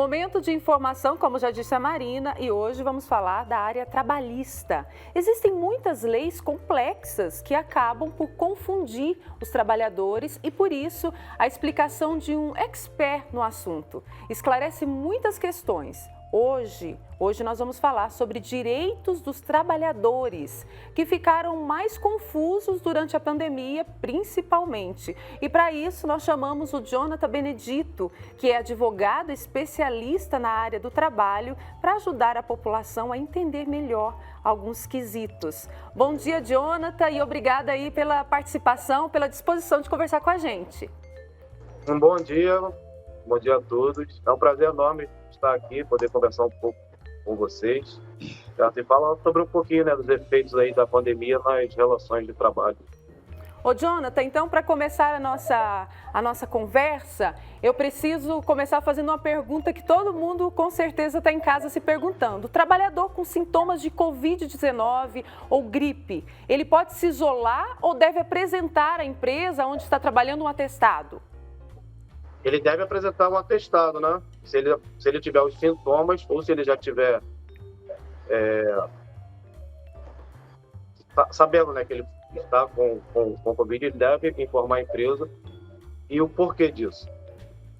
Momento de informação, como já disse a Marina, e hoje vamos falar da área trabalhista. Existem muitas leis complexas que acabam por confundir os trabalhadores e, por isso, a explicação de um expert no assunto esclarece muitas questões. Hoje nós vamos falar sobre direitos dos trabalhadores, que ficaram mais confusos durante a pandemia, principalmente. E para isso nós chamamos o Jonathan Benedito, que é advogado especialista na área do trabalho, para ajudar a população a entender melhor alguns quesitos. Bom dia, Jonathan, e obrigada aí pela participação, pela disposição de conversar com a gente. Bom dia a todos. É um prazer enorme estar aqui, poder conversar um pouco com vocês. E falar sobre um pouquinho, dos efeitos aí da pandemia nas relações de trabalho. Ô, Jonathan, então, para começar a nossa conversa, eu preciso começar fazendo uma pergunta que todo mundo, com certeza, está em casa se perguntando. O trabalhador com sintomas de Covid-19 ou gripe, ele pode se isolar ou deve apresentar à empresa onde está trabalhando um atestado? Ele deve apresentar um atestado, né? Se ele tiver os sintomas ou se ele já tiver sabendo, que ele está com Covid, ele deve informar a empresa e o porquê disso.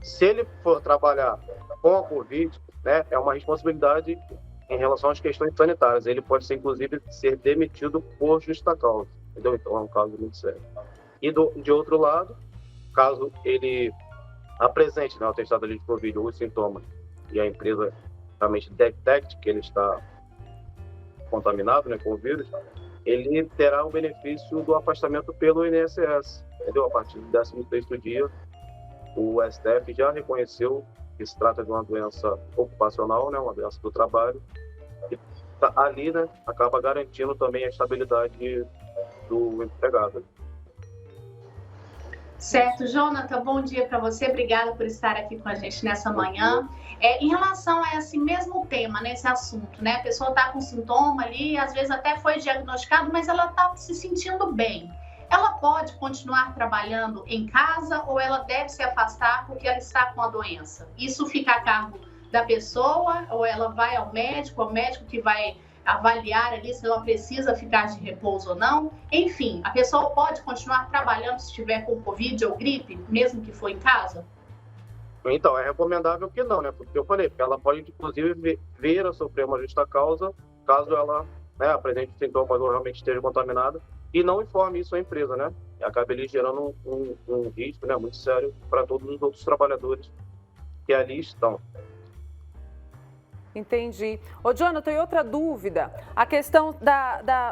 Se ele for trabalhar com a Covid, é uma responsabilidade em relação às questões sanitárias. Ele pode, inclusive, ser demitido por justa causa, entendeu? Então, é um caso muito sério. E, de outro lado, caso ele apresente o atestado de Covid ou os sintomas e a empresa realmente detecte que ele está contaminado com o vírus, ele terá o benefício do afastamento pelo INSS, entendeu? A partir do 16º dia, o STF já reconheceu que se trata de uma doença ocupacional, uma doença do trabalho, e ali acaba garantindo também a estabilidade do empregado. Certo, Jonathan, bom dia para você, obrigada por estar aqui com a gente nessa manhã. Em relação a esse mesmo tema, nesse assunto, a pessoa está com sintoma ali, às vezes até foi diagnosticado, mas ela está se sentindo bem. Ela pode continuar trabalhando em casa ou ela deve se afastar porque ela está com a doença? Isso fica a cargo da pessoa ou ela vai ao médico que vai avaliar ali se ela precisa ficar de repouso ou não. Enfim, a pessoa pode continuar trabalhando se estiver com Covid ou gripe, mesmo que for em casa? Então, é recomendável que não, porque eu falei, porque ela pode, inclusive, vir a sofrer uma justa causa, caso ela apresente sintomas ou realmente esteja contaminada, e não informe isso à empresa, E acaba ali gerando um risco, muito sério para todos os outros trabalhadores que ali estão. Entendi. Ô, Jonathan, e outra dúvida, a questão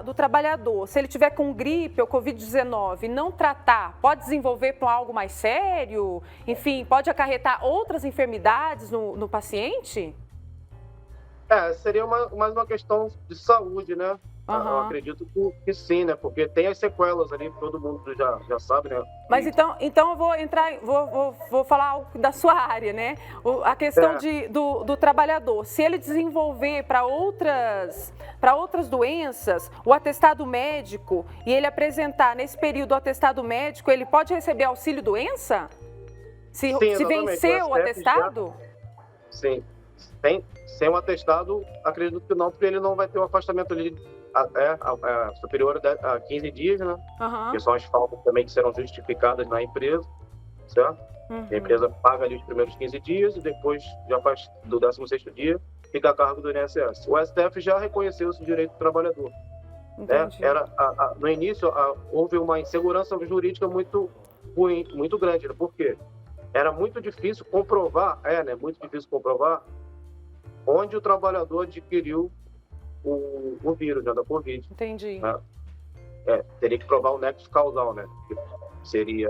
do trabalhador, se ele tiver com gripe ou Covid-19 e não tratar, pode desenvolver para algo mais sério? Enfim, pode acarretar outras enfermidades no paciente? Seria mais uma questão de saúde, Uhum. Eu acredito que sim, porque tem as sequelas ali, todo mundo já sabe, Mas então eu vou entrar, vou falar algo da sua área, A questão do trabalhador, se ele desenvolver para outras doenças, o atestado médico, e ele apresentar nesse período o atestado médico, ele pode receber auxílio doença? Se vencer o atestado? Sim. Sem o atestado, acredito que não, porque ele não vai ter um afastamento ali superior a 15 dias, Uhum. Que são as faltas também que serão justificadas na empresa, certo? Uhum. A empresa paga ali os primeiros 15 dias e depois, já faz do 16º dia, fica a cargo do INSS. O STF já reconheceu esse direito do trabalhador. No início, houve uma insegurança jurídica muito ruim, muito grande. Por quê? Era muito difícil comprovar, onde o trabalhador adquiriu o vírus, da Covid. Entendi. Teria que provar o nexo causal, que seria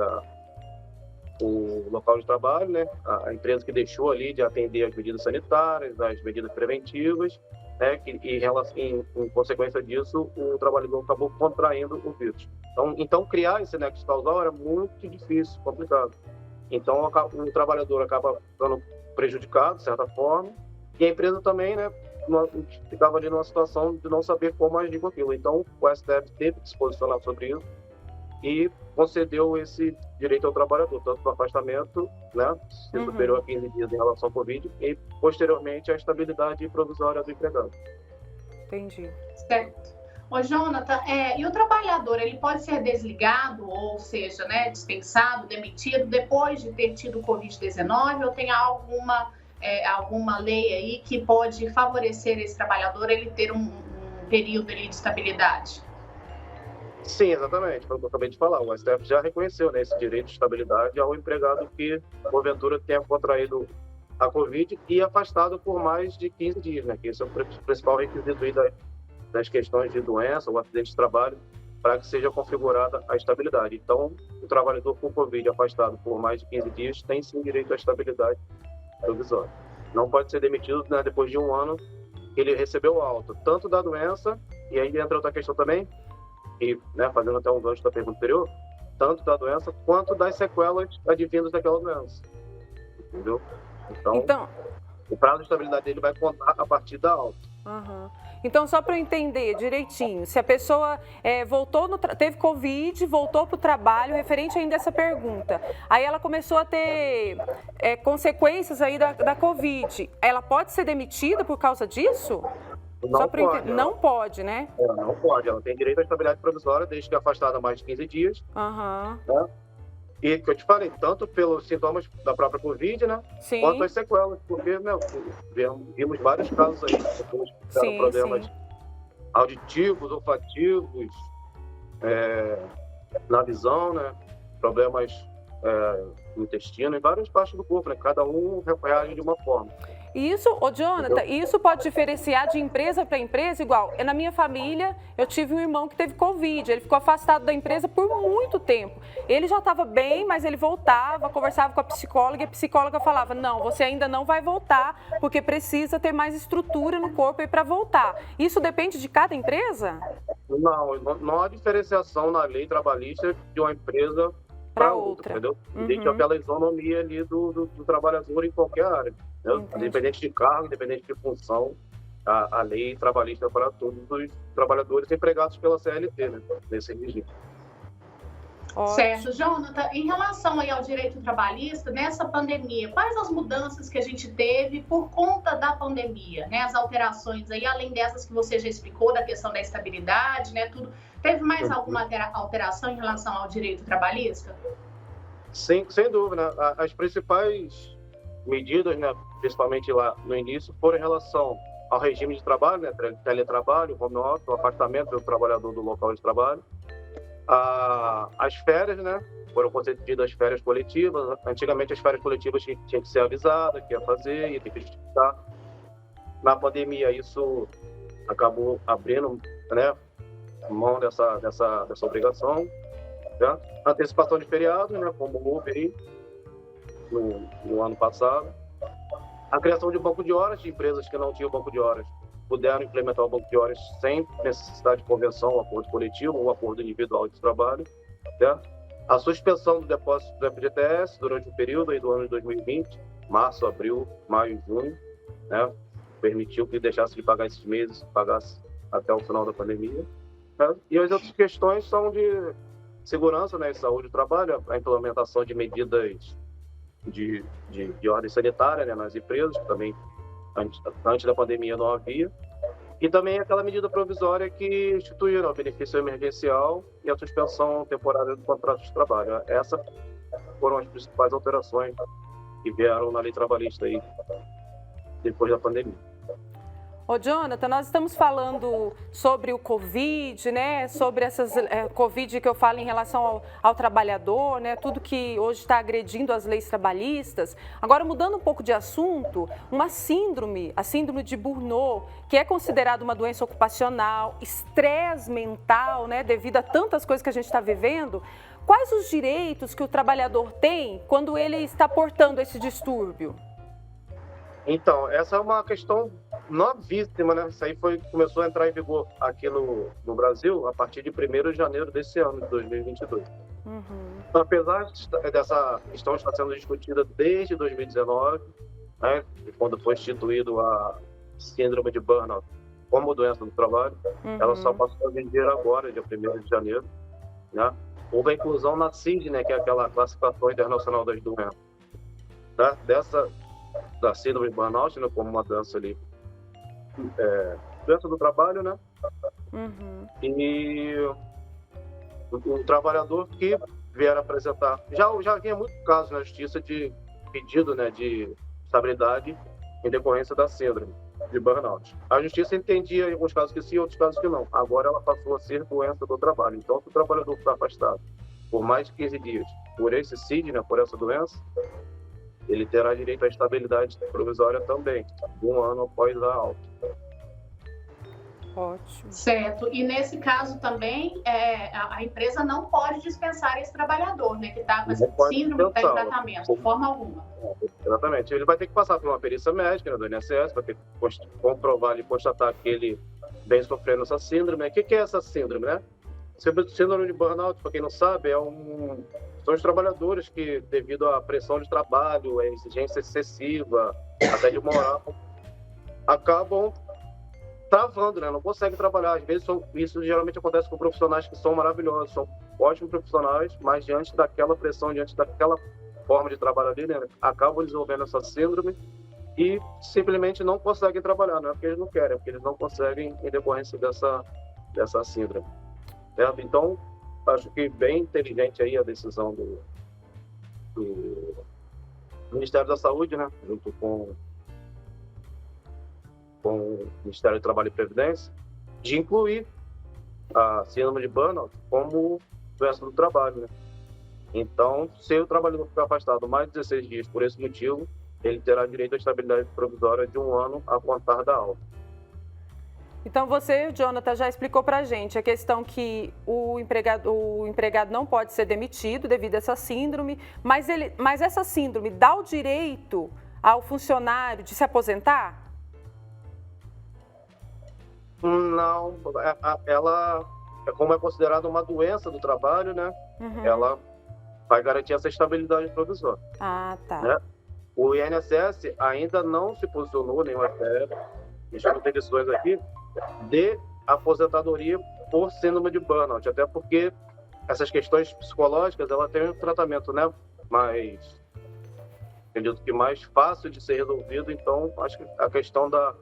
o local de trabalho, a empresa que deixou ali de atender as medidas sanitárias, as medidas preventivas, em consequência disso, o trabalhador acabou contraindo o vírus. Então criar esse nexo causal era muito difícil, complicado. Então, o trabalhador acaba ficando prejudicado, de certa forma, e a empresa também, ficava ali numa situação de não saber como agir com aquilo. Então, o STF teve que se posicionar sobre isso e concedeu esse direito ao trabalhador, tanto no afastamento, né, se superior a 15 dias em relação ao Covid, e posteriormente a estabilidade provisória do empregado. Entendi. Certo. Ô, Jonathan, e o trabalhador, ele pode ser desligado, ou seja, né, dispensado, demitido, depois de ter tido Covid-19, ou tem alguma lei aí que pode favorecer esse trabalhador, ele ter um período ali de estabilidade? Sim, exatamente, foi o que eu acabei de falar. O STF já reconheceu, né, esse direito de estabilidade ao empregado que, porventura, tenha contraído a Covid e afastado por mais de 15 dias, né, que esse é o principal requisito aí das questões de doença ou acidente de trabalho, para que seja configurada a estabilidade. Então, o trabalhador com Covid afastado por mais de 15 dias tem sim direito à estabilidade provisória. Não pode ser demitido, né, depois de um ano que ele recebeu alta, tanto da doença, e aí entra outra questão também, e, né, fazendo até um gancho da pergunta anterior, tanto da doença quanto das sequelas advindas daquela doença. Entendeu? Então, o prazo de estabilidade dele vai contar a partir da alta. Então, só para eu entender direitinho, se a pessoa teve Covid, voltou para o trabalho, referente ainda a essa pergunta, aí ela começou a ter consequências aí da Covid, ela pode ser demitida por causa disso? Não pode. Não pode, né? Não pode. Ela tem direito à estabilidade provisória desde que afastada há mais de 15 dias. Né? E que eu te falei, tanto pelos sintomas da própria Covid, né? Sim. Quanto as sequelas, porque vimos vários casos aí, pessoas que tiveram problemas auditivos, olfativos, na visão, né? Problemas no intestino, em várias partes do corpo, né? Cada um reage de uma forma. Isso, Jonathan, isso pode diferenciar de empresa para empresa igual? Na minha família, eu tive um irmão que teve Covid, ele ficou afastado da empresa por muito tempo. Ele já estava bem, mas ele voltava, conversava com a psicóloga e a psicóloga falava, não, você ainda não vai voltar, porque precisa ter mais estrutura no corpo aí para voltar. Isso depende de cada empresa? Não há diferenciação na lei trabalhista de uma empresa para outra, entendeu? Existe aquela isonomia ali do trabalhador em qualquer área. Independente de cargo, independente de função, a lei trabalhista para todos os trabalhadores empregados pela CLT, né, nesse regime. Certo. Jonathan, em relação aí ao direito trabalhista, nessa pandemia, quais as mudanças que a gente teve por conta da pandemia, né? As alterações aí, além dessas que você já explicou, da questão da estabilidade, né, tudo. Teve mais alguma alteração em relação ao direito trabalhista? Sim, sem dúvida. As principais medidas, né, principalmente lá no início, foram em relação ao regime de trabalho, né, teletrabalho, home office, o afastamento do trabalhador do local de trabalho. As férias, né, foram concedidas férias coletivas. Antigamente as férias coletivas tinham que ser avisadas, que ia fazer, ia ter que justificar. Na pandemia isso acabou abrindo, né, mão dessa obrigação. Né? Antecipação de feriados, né, como houve aí no ano passado. A criação de banco de horas, de empresas que não tinham banco de horas puderam implementar o banco de horas sem necessidade de convenção, acordo coletivo ou acordo individual de trabalho. Né? A suspensão do depósito do FGTS durante o período aí do ano de 2020, março, abril, maio e junho, né? Permitiu que deixasse de pagar esses meses, pagasse até o final da pandemia. Né? E as outras questões são de segurança, né, e saúde do trabalho, a implementação de medidas de ordem sanitária, né, nas empresas, que também antes da pandemia não havia, e também aquela medida provisória que instituiu o benefício emergencial e a suspensão temporária do contrato de trabalho. Essas foram as principais alterações que vieram na lei trabalhista aí, depois da pandemia. Jonathan, nós estamos falando sobre o Covid, né? Sobre essas Covid que eu falo em relação ao trabalhador, né? Tudo que hoje está agredindo as leis trabalhistas. Agora, mudando um pouco de assunto, a síndrome de Burnout, que é considerada uma doença ocupacional, estresse mental, né? Devido a tantas coisas que a gente está vivendo. Quais os direitos que o trabalhador tem quando ele está portando esse distúrbio? Então, essa é uma questão novíssima, né? Isso aí começou a entrar em vigor aqui no Brasil a partir de 1º de janeiro desse ano, de 2022. Então, apesar dessa questão estar sendo discutida desde 2019, né, quando foi instituído a síndrome de burnout como doença do trabalho, ela só passou a viger agora, dia 1º de janeiro, né? houve a inclusão na CID, né, que é aquela classificação internacional das doenças, tá? Da síndrome de burnout, né, como uma doença ali, doença do trabalho, né? Uhum. E o trabalhador que vier apresentar, já havia muito caso na justiça de pedido, né, de estabilidade em decorrência da síndrome de burnout. A justiça entendia em alguns casos que sim, em outros casos que não. Agora ela passou a ser doença do trabalho. Então, se o trabalhador ficar afastado por mais de 15 dias por esse CID, né, por essa doença, ele terá direito à estabilidade provisória também, de 1 ano após a alta. Ótimo. Certo. E nesse caso também, a empresa não pode dispensar esse trabalhador, né, que está com essa síndrome, que está em tratamento, de forma alguma. Exatamente. Ele vai ter que passar por uma perícia médica, né, do INSS, vai ter que comprovar e constatar que ele vem sofrendo essa síndrome. O que é essa síndrome, né? Síndrome de burnout, para quem não sabe, são os trabalhadores que, devido à pressão de trabalho, à exigência excessiva, até de moral, acabam travando, né? Não conseguem trabalhar. Às vezes, isso geralmente acontece com profissionais que são maravilhosos, são ótimos profissionais, mas diante daquela pressão, diante daquela forma de trabalho ali, né, acabam desenvolvendo essa síndrome e simplesmente não conseguem trabalhar. Não é porque eles não querem, é porque eles não conseguem em decorrência dessa síndrome. Certo? Então, acho que bem inteligente aí a decisão do Ministério da Saúde, né, junto com o Ministério do Trabalho e Previdência, de incluir a síndrome de burnout como doença do trabalho, né? Então, se o trabalhador ficar afastado mais de 16 dias por esse motivo, ele terá direito à estabilidade provisória de 1 ano a contar da alta. Então, você, Jonathan, já explicou para a gente a questão que o empregado não pode ser demitido devido a essa síndrome, mas essa síndrome dá o direito ao funcionário de se aposentar? Não, ela, como é considerada uma doença do trabalho, né? Uhum. Ela vai garantir essa estabilidade provisória. Ah, tá. Né? O INSS ainda não se posicionou, nem o FF, a gente não tem decisões aqui, de aposentadoria por síndrome de burnout, até porque essas questões psicológicas, ela tem um tratamento, né, acredito que mais fácil de ser resolvido. Então acho que a questão da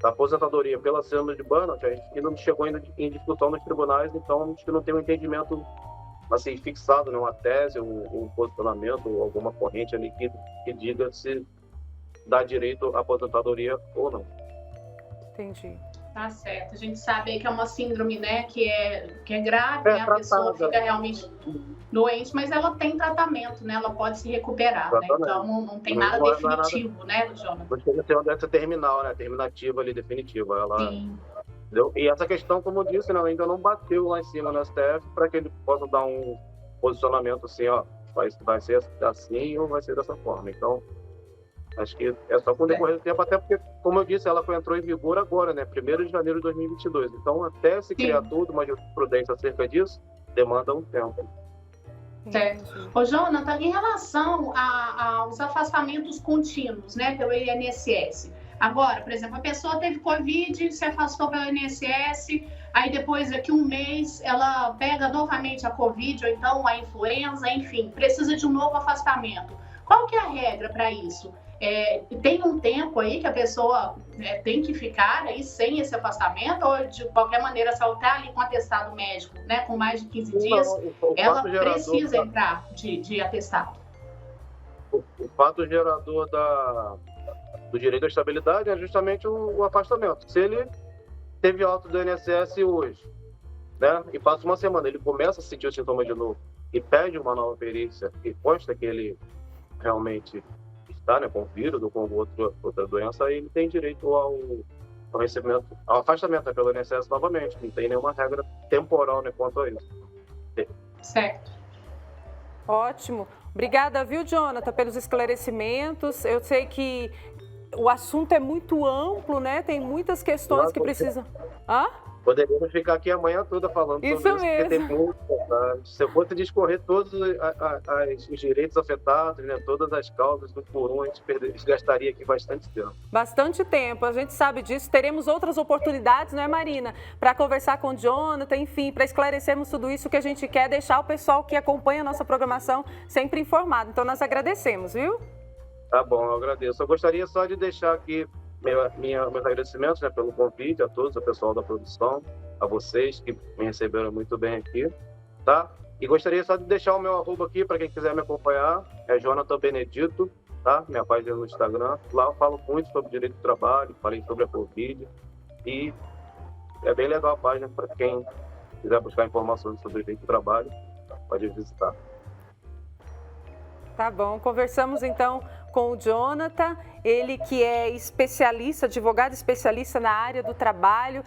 aposentadoria pela síndrome de burnout, a gente ainda não chegou ainda em discussão nos tribunais, então acho que não tem um entendimento assim fixado, né, uma tese, um posicionamento, ou alguma corrente ali que diga se dá direito à aposentadoria ou não. Entendi. Tá certo. A gente sabe aí que é uma síndrome, né, que é grave, né? A pessoa fica realmente doente, mas ela tem tratamento, né? Ela pode se recuperar, né? Então não tem nada definitivo, né, Jonathan? Não chega a ter uma doença terminal, né? Terminativa ali, definitiva. Sim. Entendeu? E essa questão, como eu disse, né, ainda não bateu lá em cima no STF para que ele possa dar um posicionamento assim, ó, vai ser assim ou vai ser dessa forma. Então, acho que é só com o decorrer do tempo, até porque, como eu disse, ela entrou em vigor agora, né? 1º de janeiro de 2022. Então, até se criar tudo, uma jurisprudência acerca disso, demanda um tempo. Certo. Ô, Jonathan, em relação aos afastamentos contínuos, né, pelo INSS, agora, por exemplo, a pessoa teve Covid, se afastou pelo INSS, aí depois, daqui um mês, ela pega novamente a Covid, ou então a influenza, enfim, precisa de um novo afastamento. Qual que é a regra para isso? Tem um tempo aí que a pessoa tem que ficar aí sem esse afastamento, ou de qualquer maneira, se ela está ali com atestado médico, né, com mais de 15 dias, ela precisa entrar de atestado? O fato gerador do direito à estabilidade é justamente o afastamento. Se ele teve alta do INSS hoje, né, e passa uma semana, ele começa a sentir os sintomas de novo e pede uma nova perícia e consta que ele realmente está, né, com vírus ou com outra doença, aí ele tem direito ao recebimento, ao afastamento, né, pelo INSS novamente. Não tem nenhuma regra temporal, né, quanto a isso. Certo. Ótimo. Obrigada, viu, Jonathan, pelos esclarecimentos. Eu sei que o assunto é muito amplo, né? Tem muitas questões que precisam... Hã? Poderíamos ficar aqui a manhã toda falando Isso sobre isso, porque tem mesmo. muito verdade. Se eu fosse discorrer todos os direitos afetados, né, todas as causas do por um, a gente gastaria aqui bastante tempo. Bastante tempo, a gente sabe disso. Teremos outras oportunidades, não é, Marina? Para conversar com o Jonathan, enfim, para esclarecermos tudo isso que a gente quer, deixar o pessoal que acompanha a nossa programação sempre informado. Então, nós agradecemos, viu? Tá bom, eu agradeço. Eu gostaria só de deixar aqui meus agradecimentos, né, pelo convite a todos, ao pessoal da produção, a vocês que me receberam muito bem aqui, tá? E gostaria só de deixar o meu arroba aqui para quem quiser me acompanhar, é Jonathan Benedito, tá? Minha página no Instagram. Lá eu falo muito sobre direito do trabalho, falei sobre a Covid e é bem legal a página para quem quiser buscar informações sobre direito do trabalho, pode visitar. Tá bom, conversamos então com o Jonathan, ele que é especialista, advogado especialista na área do trabalho.